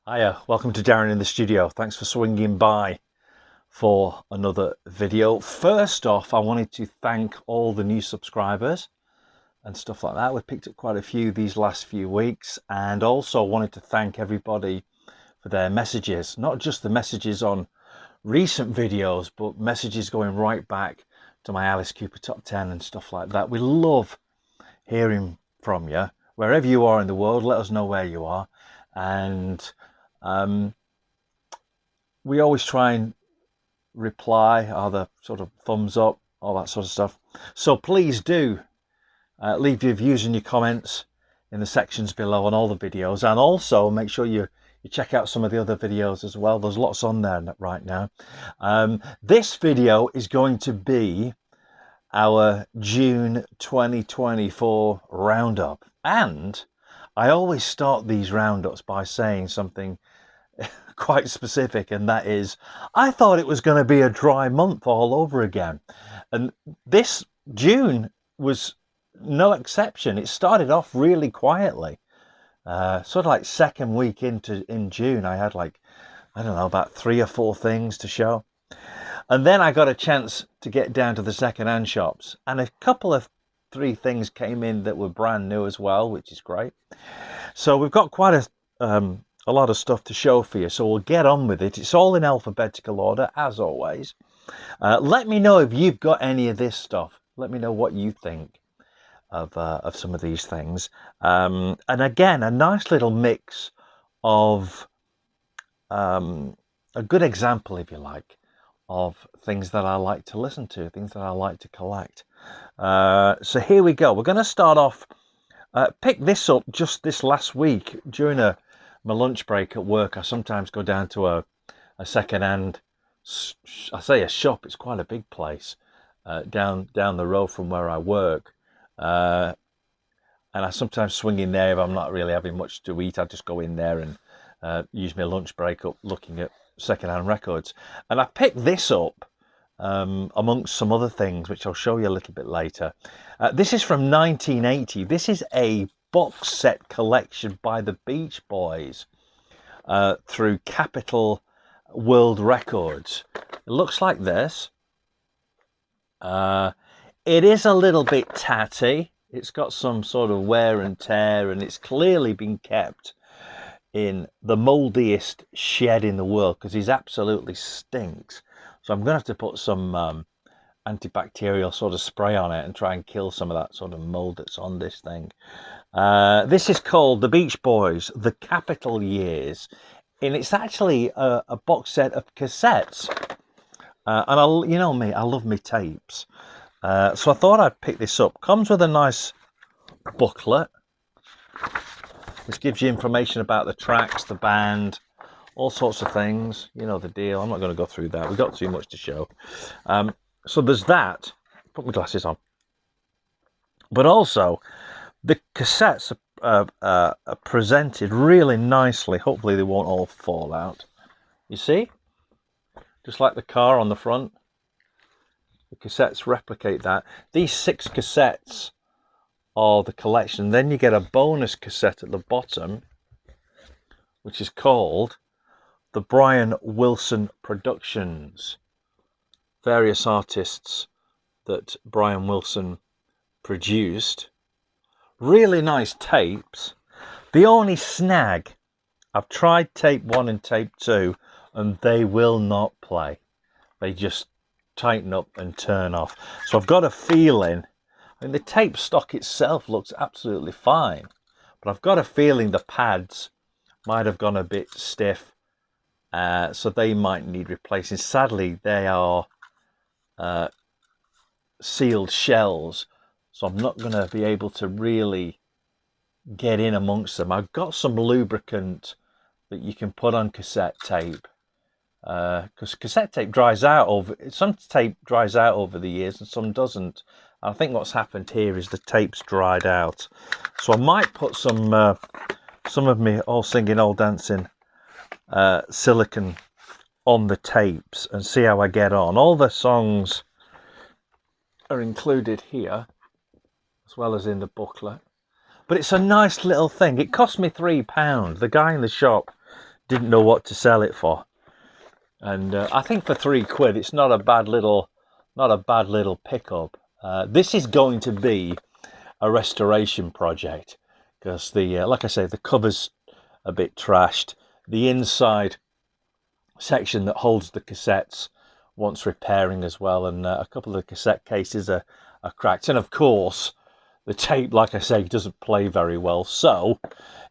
Hiya, welcome to Darren in the studio. Thanks for swinging by for another video. First off, I wanted to thank all the new subscribers and stuff like that. We've picked up quite a few these last few weeks, and also wanted to thank everybody for their messages, not just the messages on recent videos, but messages going right back to my Alice Cooper Top 10 and stuff like that. We love hearing from you. Wherever you are in the world, let us know where you are. And we always try and reply, either sort of thumbs up, all that sort of stuff. So please do leave your views and your comments in the sections below on all the videos, and also make sure you check out some of the other videos as well. There's lots on there right now. This video is going to be our June 2024 roundup, and I always start these roundups by saying something quite specific, and that is, I thought it was going to be a dry month all over again, and this June was no exception. It started off really quietly, sort of like second week in June. I had, like, I don't know, about 3 or 4 things to show, and then I got a chance to get down to the second-hand shops, and a couple of 3 things came in that were brand new as well, which is great. So we've got quite a lot of stuff to show for you, so we'll get on with it. It's all in alphabetical order, as always. Let me know if you've got any of this stuff. Let me know what you think of some of these things. And again, a nice little mix of a good example, if you like, of things that I like to listen to, things that I like to collect. So here we go. We're going to start off, pick this up just this last week during my lunch break at work. I sometimes go down to a second-hand, I say a shop, it's quite a big place, down the road from where I work, and I sometimes swing in there if I'm not really having much to eat. I just go in there and use my lunch break up looking at second-hand records, and I picked this up amongst some other things, which I'll show you a little bit later. This is from 1980. This is a box set collection by the Beach Boys through Capitol World Records. It looks like this. It is a little bit tatty. It's got some sort of wear and tear, and it's clearly been kept in the mouldiest shed in the world, because he absolutely stinks. So I'm going to have to put some antibacterial sort of spray on it and try and kill some of that sort of mold that's on this thing. This is called The Beach Boys, The Capitol Years, and it's actually a box set of cassettes. And you know me, I love me tapes. So I thought I'd pick this up. Comes with a nice booklet, which gives you information about the tracks, the band, all sorts of things. You know the deal. I'm not going to go through that. We've got too much to show. So there's that. Put my glasses on. But also, the cassettes are presented really nicely. Hopefully they won't all fall out. You see? Just like the car on the front. The cassettes replicate that. These 6 cassettes are the collection. Then you get a bonus cassette at the bottom, which is called the Brian Wilson Productions. Various artists that Brian Wilson produced. Really nice tapes. The only snag, I've tried tape 1 and tape 2, and they will not play. They just tighten up and turn off. So I've got a feeling, I mean, the tape stock itself looks absolutely fine, but I've got a feeling the pads might have gone a bit stiff, so they might need replacing. Sadly, they are sealed shells, so I'm not going to be able to really get in amongst them. I've got some lubricant that you can put on cassette tape, because cassette tape dries out some tape dries out over the years and some doesn't. I think what's happened here is the tape's dried out, so I might put some of me All Singing All Dancing silicone on the tapes and see how I get on. All the songs are included here as well as in the booklet, but it's a nice little thing. It cost me £3. The guy in the shop didn't know what to sell it for. And I think for £3, it's not a bad little pickup. This is going to be a restoration project because like I say, the cover's a bit trashed. The inside section that holds the cassettes wants repairing as well, and a couple of the cassette cases are cracked. And of course, the tape, like I say, doesn't play very well. So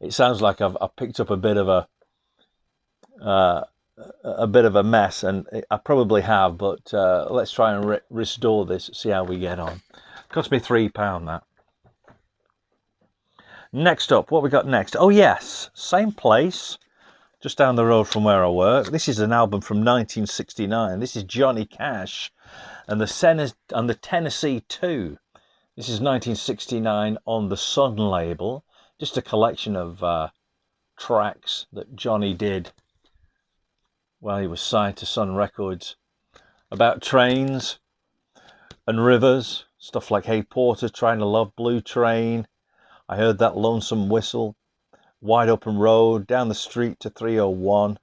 it sounds like I've picked up a bit of a mess, and I probably have. But let's try and restore this. See how we get on. Cost me £3 that. Next up, what we got next? Oh yes, same place, just down the road from where I work. This is an album from 1969. This is Johnny Cash and the Tennessee 2. This is 1969 on the Sun label. Just a collection of tracks that Johnny did while he was signed to Sun Records about trains and rivers, stuff like Hey Porter, Trying to Love, Blue Train, I Heard That Lonesome Whistle, Wide Open Road, Down the Street to 301,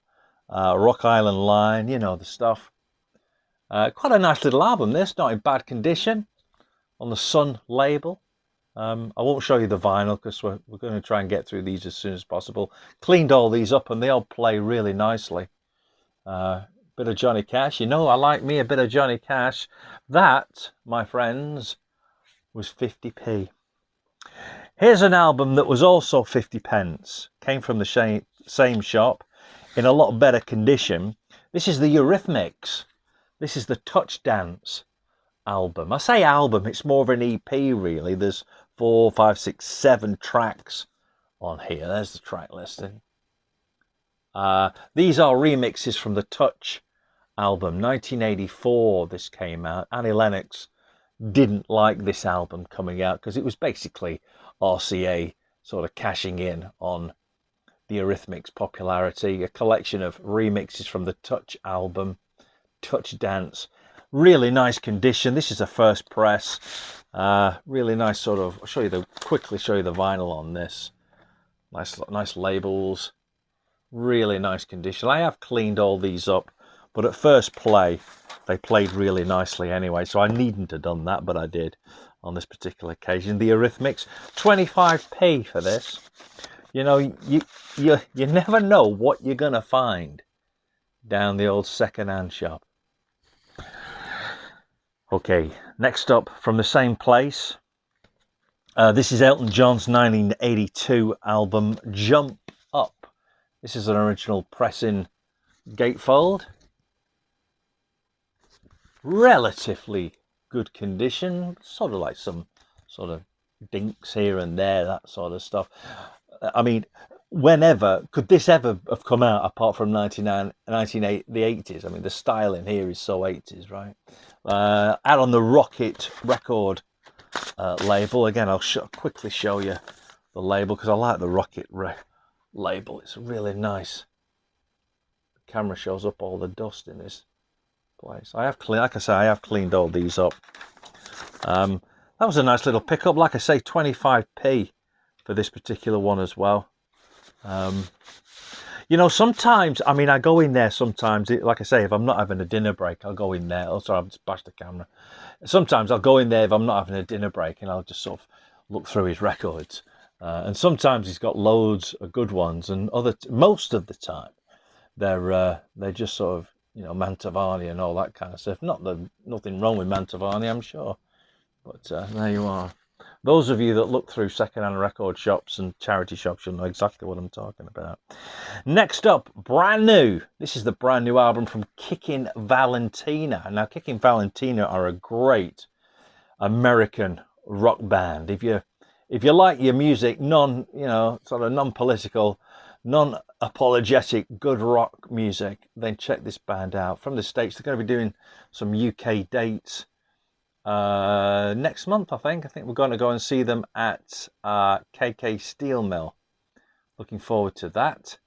Rock Island Line, you know the stuff. Quite a nice little album this, not in bad condition, on the Sun label. I won't show you the vinyl because we're going to try and get through these as soon as possible. Cleaned all these up and they all play really nicely. Bit of Johnny Cash, you know I like me a bit of Johnny Cash. That, my friends, was 50p. Here's an album that was also 50p, came from the same shop, in a lot better condition. This is the Eurythmics. This is the Touch Dance album. I say album, it's more of an EP really. There's 4, 5, 6, 7 tracks on here. There's the track listing. These are remixes from the Touch album, 1984 this came out. Annie Lennox didn't like this album coming out because it was basically RCA sort of cashing in on the Eurythmics' popularity. A collection of remixes from the Touch album, Touch Dance. Really nice condition. This is a first press. Really nice sort of, I'll quickly show you the vinyl on this. Nice labels. Really nice condition. I have cleaned all these up, but at first play they played really nicely anyway, so I needn't have done that, but I did on this particular occasion. The Eurythmics, 25p for this. You know, you never know what you're gonna find down the old second-hand shop. Okay, next up from the same place, this is Elton John's 1982 album Jump Up. This is an original pressing gatefold. Relatively good condition, sort of like some sort of dinks here and there, that sort of stuff. I mean, whenever could this ever have come out apart from the 80s? I mean, the style in here is so 80s, right? Out on the Rocket record label. Again, I'll quickly show you the label because I like the Rocket label. It's really nice. The camera shows up all the dust in this place. I have cleaned all these up. That was a nice little pickup. Like I say, 25p for this particular one as well. You know, sometimes, I mean, I go in there sometimes, like I say, if I'm not having a dinner break, I'll go in there. Oh, sorry, I've just bashed the camera. Sometimes I'll go in there if I'm not having a dinner break and I'll just sort of look through his records. And sometimes he's got loads of good ones, and most of the time they're just sort of, you know, Mantovani and all that kind of stuff. Nothing wrong with Mantovani, I'm sure. But there you are. Those of you that look through second-hand record shops and charity shops, you'll know exactly what I'm talking about. Next up, brand new. This is the brand new album from Kickin' Valentina. Now, Kickin' Valentina are a great American rock band. If you like your music non-political, non-apologetic, good rock music, then check this band out. From the States, they're going to be doing some UK dates next month, I think we're going to go and see them at KK Steel Mill. Looking forward to that.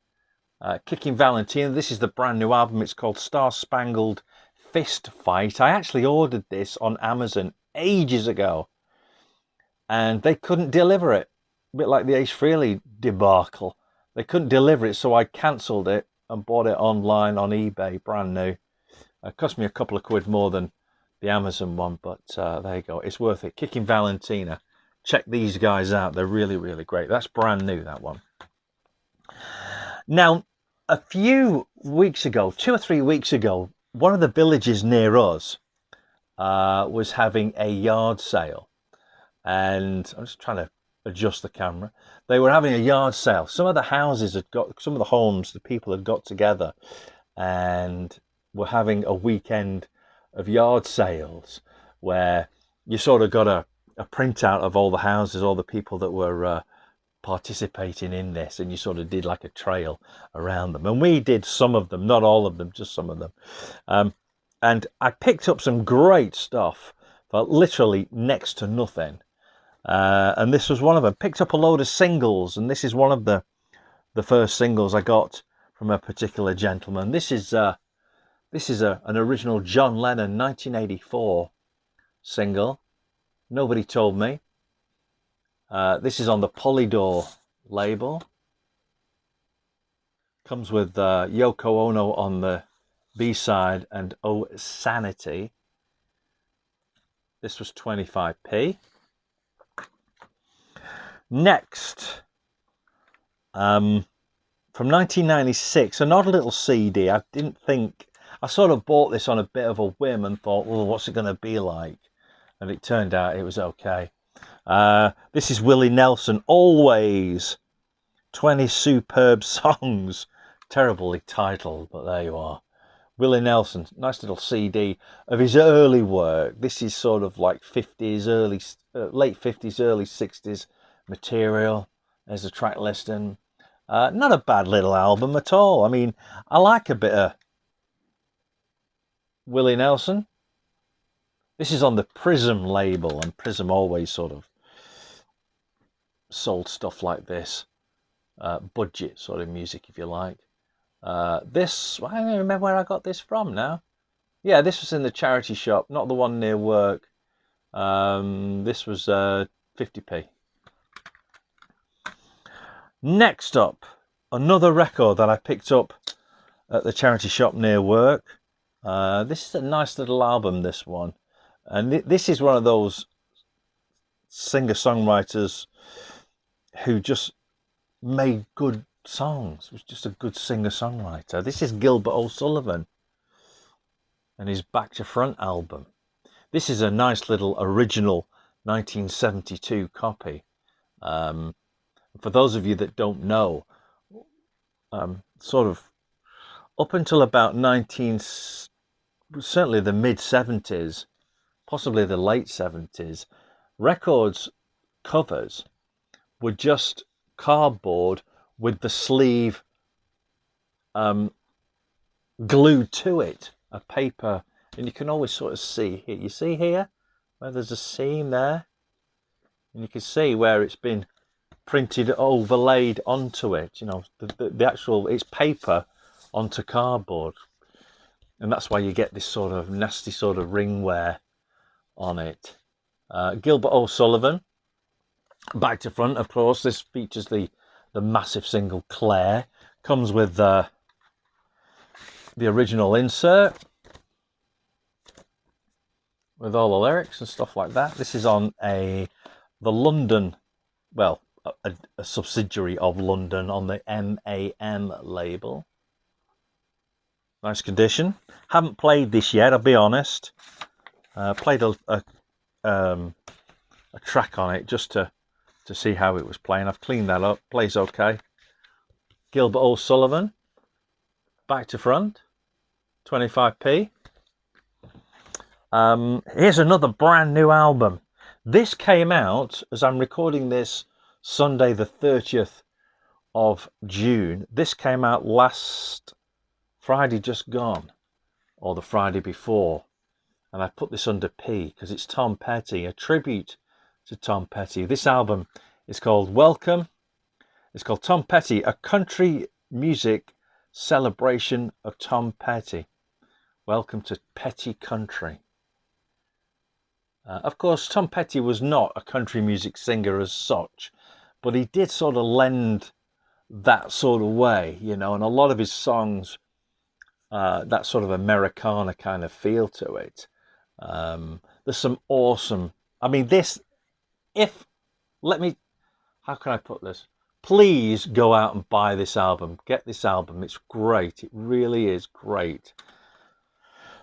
Kickin' Valentina, this is the brand new album. It's called Star Spangled Fist Fight. I actually ordered this on Amazon ages ago and they couldn't deliver it. A bit like the Ace Frehley debacle. They couldn't deliver it, so I cancelled it and bought it online on eBay, brand new. It cost me a couple of quid more than the Amazon one, but there you go. It's worth it. Kicking Valentina. Check these guys out. They're really, really great. That's brand new, that one. Now, a few weeks ago, 2 or 3 weeks ago, one of the villages near us was having a yard sale. And I'm just trying to adjust the camera. They were having a yard sale. Some of the houses had got, some of the homes, the people had got together and were having a weekend of yard sales where you sort of got a printout of all the houses, all the people that were participating in this, and you sort of did like a trail around them. And we did some of them, not all of them, just some of them. And I picked up some great stuff for literally next to nothing. And this was one of them. Picked up a load of singles, and this is one of the first singles I got from a particular gentleman. This is an original John Lennon 1984 single. Nobody Told Me. This is on the Polydor label. Comes with Yoko Ono on the B-side and Oh Sanity. This was 25p. Next, from 1996, an odd little CD. I didn't think, I sort of bought this on a bit of a whim and thought, well, what's it going to be like? And it turned out it was okay. This is Willie Nelson, Always, 20 Superb Songs. Terribly titled, but there you are. Willie Nelson, nice little CD of his early work. This is sort of like 50s, late 50s, early 60s material. There's a track listing. Not a bad little album at all. I mean, I like a bit of Willie Nelson. This is on the Prism label, and Prism always sort of sold stuff like this. Budget sort of music, if you like. This, I don't remember where I got this from now. Yeah, this was in the charity shop, not the one near work. This was 50p. Next up, another record that I picked up at the charity shop near work. This is a nice little album, this one. And this is one of those singer-songwriters who just made good songs. Was just a good singer-songwriter. This is Gilbert O'Sullivan and his Back to Front album. This is a nice little original 1972 copy. For those of you that don't know, sort of up until about certainly the mid-70s, possibly the late 70s, records covers were just cardboard with the sleeve glued to it, a paper, and you can always sort of see here. You see here where there's a seam there, and you can see where it's been printed, overlaid onto it. You know, the actual, it's paper onto cardboard, and that's why you get this sort of nasty sort of ring wear on it. Gilbert O'Sullivan, Back to Front, of course. This features the massive single Claire. Comes with the original insert with all the lyrics and stuff like that. This is on the London, well, a subsidiary of London, on the MAM label. Nice condition. Haven't played this yet, I'll be honest. Played a track on it just to see how it was playing. I've cleaned that up. Plays okay. Gilbert O'Sullivan, Back to Front, 25p. Here's another brand new album. This came out, as I'm recording this, Sunday the 30th of June. This came out last Friday just gone, or the Friday before. And I put this under P because it's Tom Petty, a tribute to Tom Petty. This album is called Welcome. It's called Tom Petty, a country music celebration of Tom Petty. Welcome to Petty Country. Of course, Tom Petty was not a country music singer as such, but he did sort of lend that sort of way, you know, and a lot of his songs, that sort of Americana kind of feel to it. There's some awesome, I mean, how can I put this? Please go out and buy this album. Get this album. It's great. It really is great.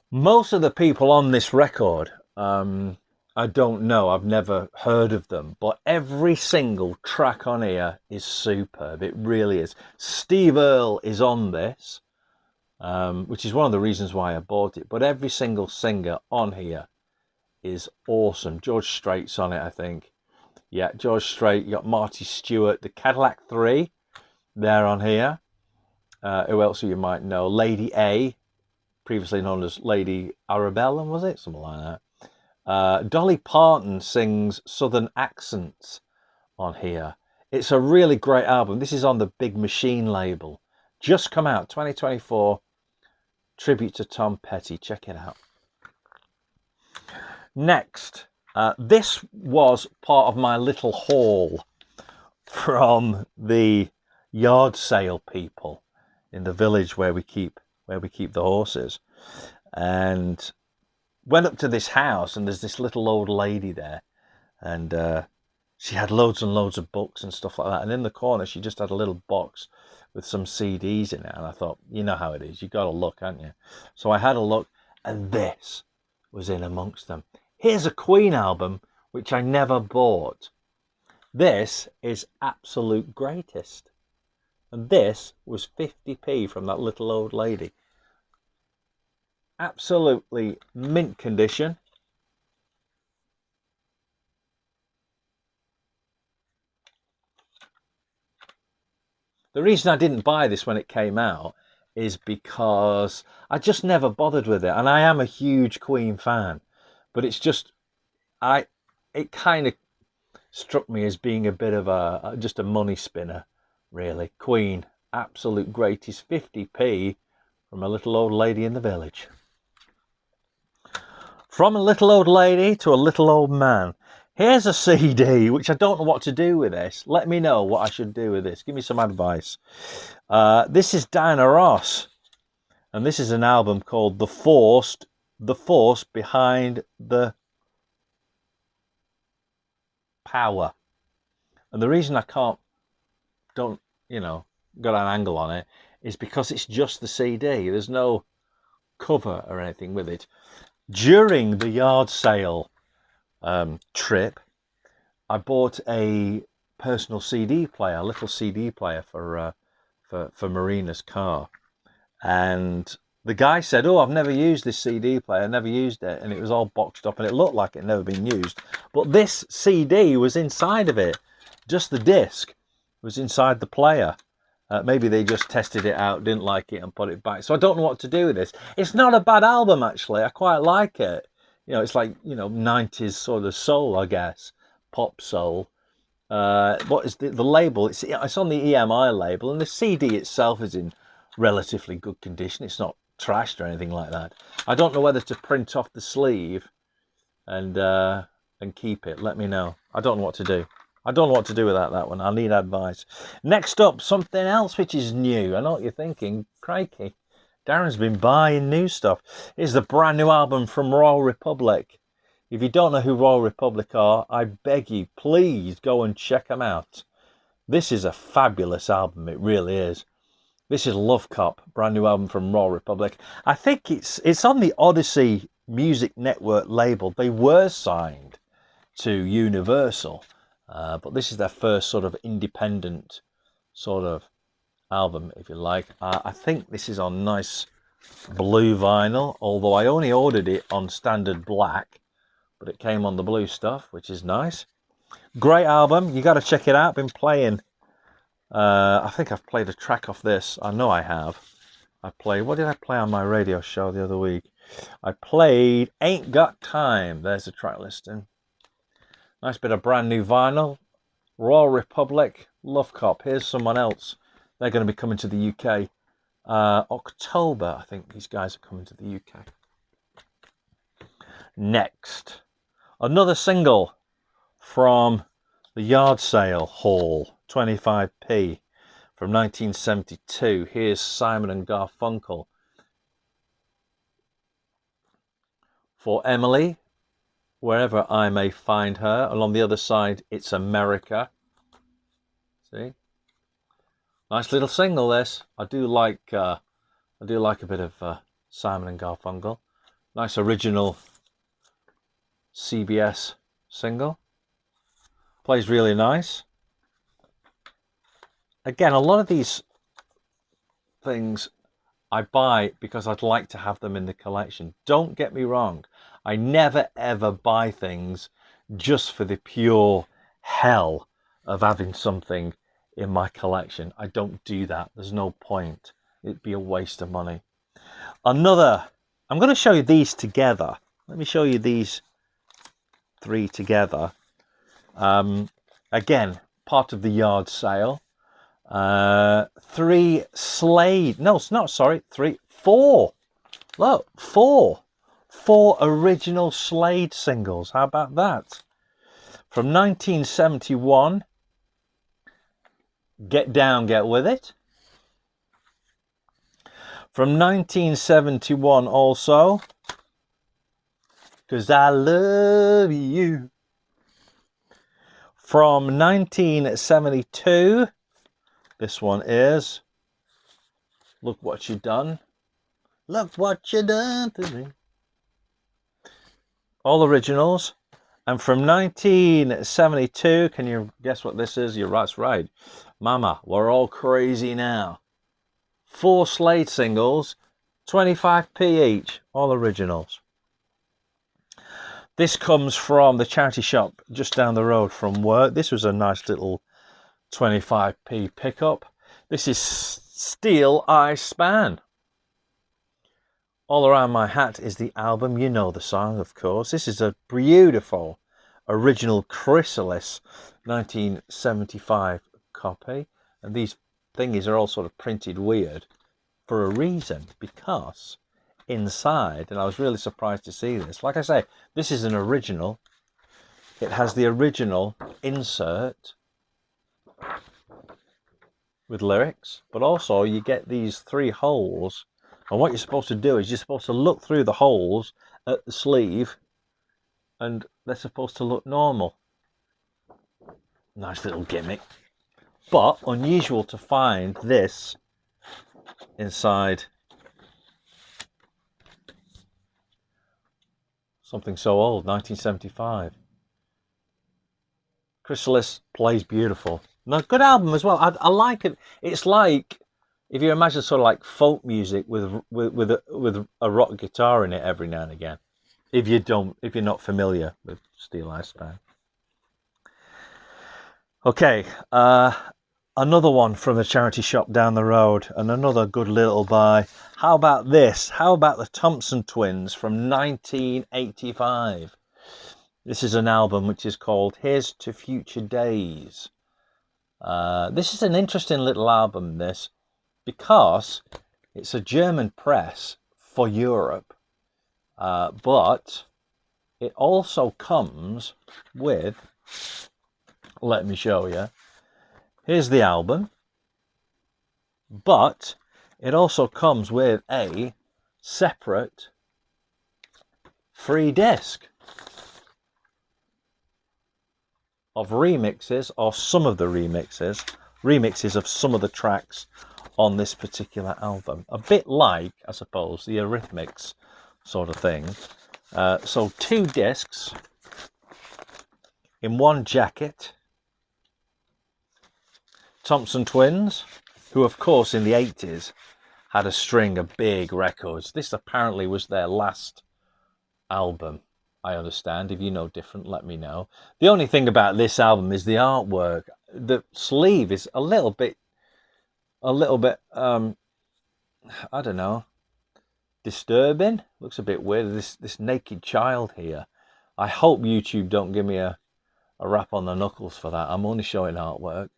Most of the people on this record, I don't know. I've never heard of them. But every single track on here is superb. It really is. Steve Earle is on this, which is one of the reasons why I bought it. But every single singer on here is awesome. George Strait's on it, I think. Yeah, George Strait. You got Marty Stewart, the Cadillac 3. They're on here. Who else you might know? Lady A, previously known as Lady Arabella, was it? Something like that. Dolly Parton sings Southern Accents on here. It's a really great album. This is on the Big Machine label. Just come out, 2024. Tribute to Tom Petty. Check it out. Next, this was part of my little haul from the yard sale people in the village where we keep the horses, and went up to this house, and there's this little old lady there, and she had loads and loads of books and stuff like that, and in the corner she just had a little box with some CDs in it, and I thought, you know how it is, you got to look, haven't you? So I had a look, and this was in amongst them. Here's a Queen album which I never bought. This is Absolute Greatest, and this was 50p from that little old lady. Absolutely mint condition. The reason I didn't buy this when it came out is because I just never bothered with it, and I am a huge Queen fan, but it's just it kind of struck me as being a bit of just a money spinner, really. Queen, Absolute Greatest, 50p from a little old lady in the village. From a little old lady to a little old man. Here's a CD, which I don't know what to do with this. Let me know what I should do with this. Give me some advice. This is Diana Ross, and this is an album called The Force Behind the Power. And the reason I got an angle on it is because it's just the CD. There's no cover or anything with it. During the yard sale trip, I bought a personal CD player, a little CD player for Marina's car, and the guy said, "Oh, I've never used this CD player, never used it," and it was all boxed up, and it looked like it had never been used. But this CD was inside of it, just the disc was inside the player. Maybe they just tested it out, didn't like it, and put it back. So I don't know what to do with this. It's not a bad album, actually. I quite like it. You know, it's like, 90s sort of soul, I guess. Pop soul. What is the label? It's on the EMI label, and the CD itself is in relatively good condition. It's not trashed or anything like that. I don't know whether to print off the sleeve and keep it. Let me know. I don't know what to do. I don't know what to do with that one. I need advice. Next up, something else which is new. I know what you're thinking. Crikey, Darren's been buying new stuff. Here's the brand new album from Royal Republic. If you don't know who Royal Republic are, I beg you, please go and check them out. This is a fabulous album. It really is. This is Love Cop, brand new album from Royal Republic. I think it's on the Odyssey Music Network label. They were signed to Universal. But this is their first sort of independent sort of album, if you like. I think this is on nice blue vinyl, although I only ordered it on standard black, but it came on the blue stuff, which is nice. Great album. You got to check it out. I've been playing. I think I've played a track off this. I know I have. What did I play on my radio show the other week? I played Ain't Got Time. There's the track listing. Nice bit of brand new vinyl. Royal Republic, Love Cop. Here's someone else. They're going to be coming to the UK. October, I think these guys are coming to the UK. Next, another single from the yard sale haul, 25p, from 1972. Here's Simon and Garfunkel. For Emily, wherever I may find her. And on the other side, It's America. See? Nice little single, this. I do like a bit of Simon and Garfunkel. Nice original CBS single. Plays really nice. Again, a lot of these things I buy because I'd like to have them in the collection. Don't get me wrong. I never ever buy things just for the pure hell of having something in my collection. I don't do that. There's no point. It'd be a waste of money. I'm going to show you these together. Let me show you these three together. Again, part of the yard sale. Three Slade. No, it's not. Sorry, four. Look, four original Slade singles. How about that? From 1971. Get Down, Get With It. From 1971 also. 'Cause I Love You. From 1972. This one is Look What You Done. Look what you done to me. All originals. And from 1972, can you guess what this is? You're right. Mama, We're All Crazy Now. 4 Slade singles, 25p each. All originals. This comes from the charity shop just down the road from work. This was a nice little 25p pickup. This is Steel Eye Span. All Around My Hat is the album. You know the song, of course. This is a beautiful original Chrysalis 1975 copy. And these thingies are all sort of printed weird for a reason, because inside, and I was really surprised to see this, like I say, this is an original. It has the original insert with lyrics, but also you get these 3 holes, and what you're supposed to do is you're supposed to look through the holes at the sleeve, and they're supposed to look normal. Nice little gimmick, but unusual to find this inside something so old. 1975. Chrysalis plays beautiful. No, good album as well. I like it. It's like, if you imagine sort of like folk music with a rock guitar in it every now and again. If you're not familiar with Steel Eye Span. Okay, another one from the charity shop down the road, and another good little buy. How about this? How about the Thompson Twins from 1985? This is an album which is called Here's to Future Days. This is an interesting little album, this, because it's a German press for Europe, but it also comes with, let me show you, here's the album, but it also comes with a separate free disc of remixes, or some of the remixes of some of the tracks on this particular album. A bit like, I suppose, the Eurythmics sort of thing. So 2 discs in 1 jacket. Thompson Twins, who of course in the 80s had a string of big records. This apparently was their last album, I understand. If you know different, let me know. The only thing about this album is the artwork. The sleeve is a little bit I don't know, disturbing. Looks a bit weird. This naked child here. I hope YouTube don't give me a rap on the knuckles for that. I'm only showing artwork.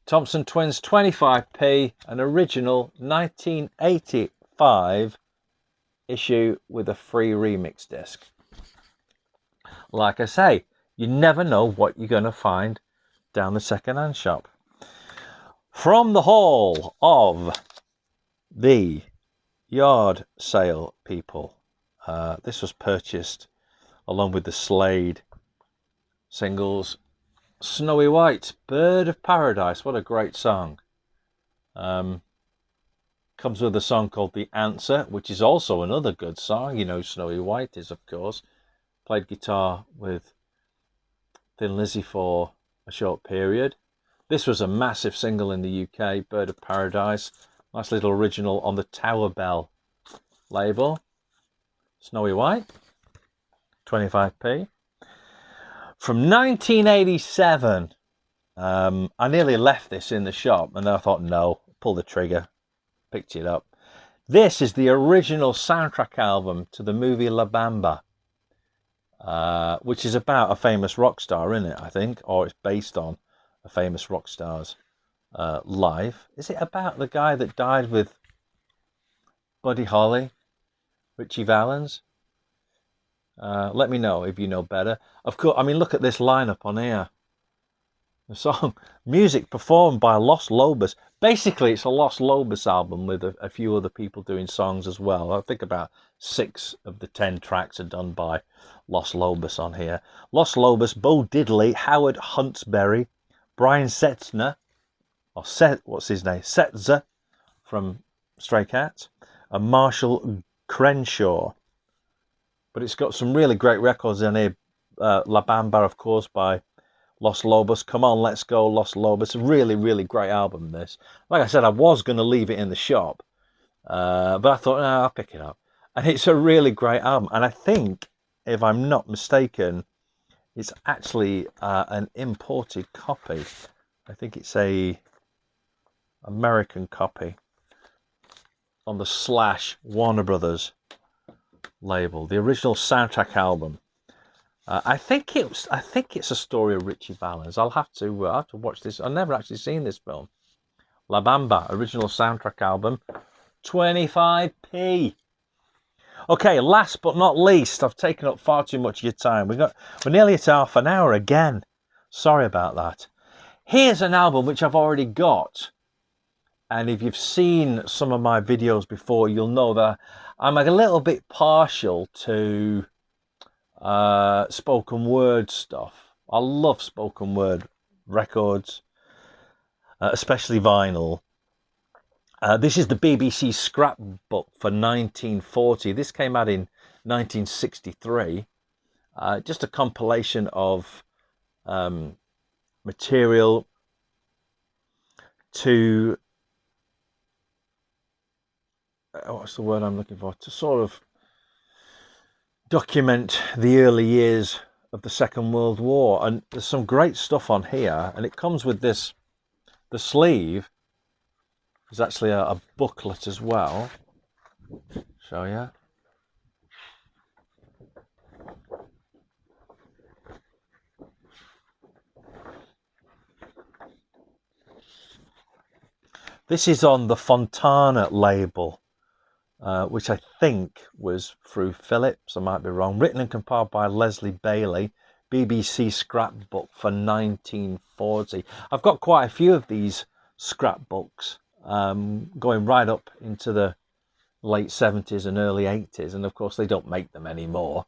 Thompson Twins, 25p, an original 1985 issue with a free remix disc. Like I say, you never know what you're going to find down the second-hand shop. From the hall of the yard sale people. This was purchased along with the Slade singles. Snowy White, Bird of Paradise. What a great song. Comes with a song called The Answer, which is also another good song. You know, Snowy White is, of course. Played guitar with Thin Lizzy for a short period. This was a massive single in the UK, Bird of Paradise. Nice little original on the Tower Bell label. Snowy White, 25p. From 1987, I nearly left this in the shop and then I thought, no, pull the trigger, picked it up. This is the original soundtrack album to the movie La Bamba, which is about a famous rock star, isn't it, I think? Or it's based on a famous rock star's life. Is it about the guy that died with Buddy Holly, Ritchie Valens? Let me know if you know better. Of course, I mean, look at this lineup on here. The song, music performed by Los Lobos. Basically, it's a Los Lobos album with a few other people doing songs as well. I think about 6 of the 10 tracks are done by Los Lobos on here. Los Lobos, Bo Diddley, Howard Huntsberry, Brian Setzer, or what's his name? Setzer from Stray Cats, and Marshall Crenshaw. But it's got some really great records in here. La Bamba, of course, by Los Lobos. Come on, let's go, Los Lobos. A really, really great album, this. Like I said, I was going to leave it in the shop. But I thought, no, I'll pick it up. And it's a really great album. And I think, if I'm not mistaken, it's actually an imported copy. I think it's a American copy on the Slash Warner Brothers label, the original soundtrack album. I think it's a story of Ritchie Valens. I'll have to watch this. I've never actually seen this film. La Bamba, original soundtrack album, 25p. Okay, last but not least, I've taken up far too much of your time. We're nearly at half an hour again. Sorry about that. Here's an album which I've already got. And if you've seen some of my videos before, you'll know that I'm a little bit partial to spoken word stuff. I love spoken word records, especially vinyl. This is the BBC scrapbook for 1940. This came out in 1963. Just a compilation of material to what's the word I'm looking for? To sort of document the early years of the Second World War. And there's some great stuff on here. And it comes with this, the sleeve is actually a booklet as well. Show you. This is on the Fontana label. Which I think was through Phillips, I might be wrong. Written and compiled by Leslie Bailey, BBC scrapbook for 1940. I've got quite a few of these scrapbooks going right up into the late 70s and early 80s. And of course, they don't make them anymore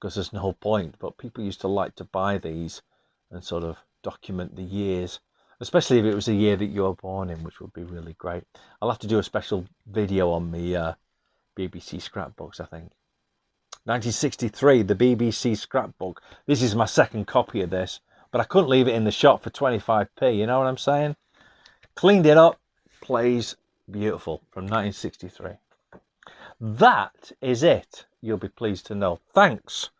because there's no point. But people used to like to buy these and sort of document the years, especially if it was a year that you were born in, which would be really great. I'll have to do a special video on the BBC scrapbooks, I think. 1963, the BBC scrapbook. This is my second copy of this, but I couldn't leave it in the shop for 25p, you know what I'm saying? Cleaned it up, plays beautiful, from 1963. That is it, you'll be pleased to know. Thanks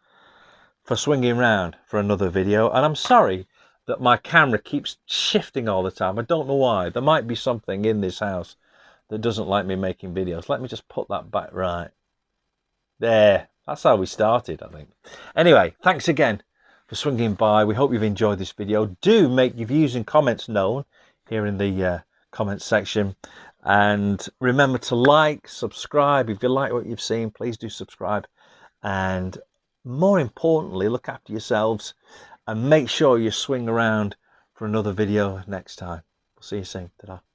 for swinging round for another video, and I'm sorry that my camera keeps shifting all the time. I don't know why. There might be something in this house that doesn't like me making videos. Let me just put that back right there. That's how we started, I think. Anyway, thanks again for swinging by. We hope you've enjoyed this video. Do make your views and comments known here in the comments section, and remember to like, subscribe. If you like what you've seen, please do subscribe, and more importantly, look after yourselves and make sure you swing around for another video next time. See you soon. Ta-da.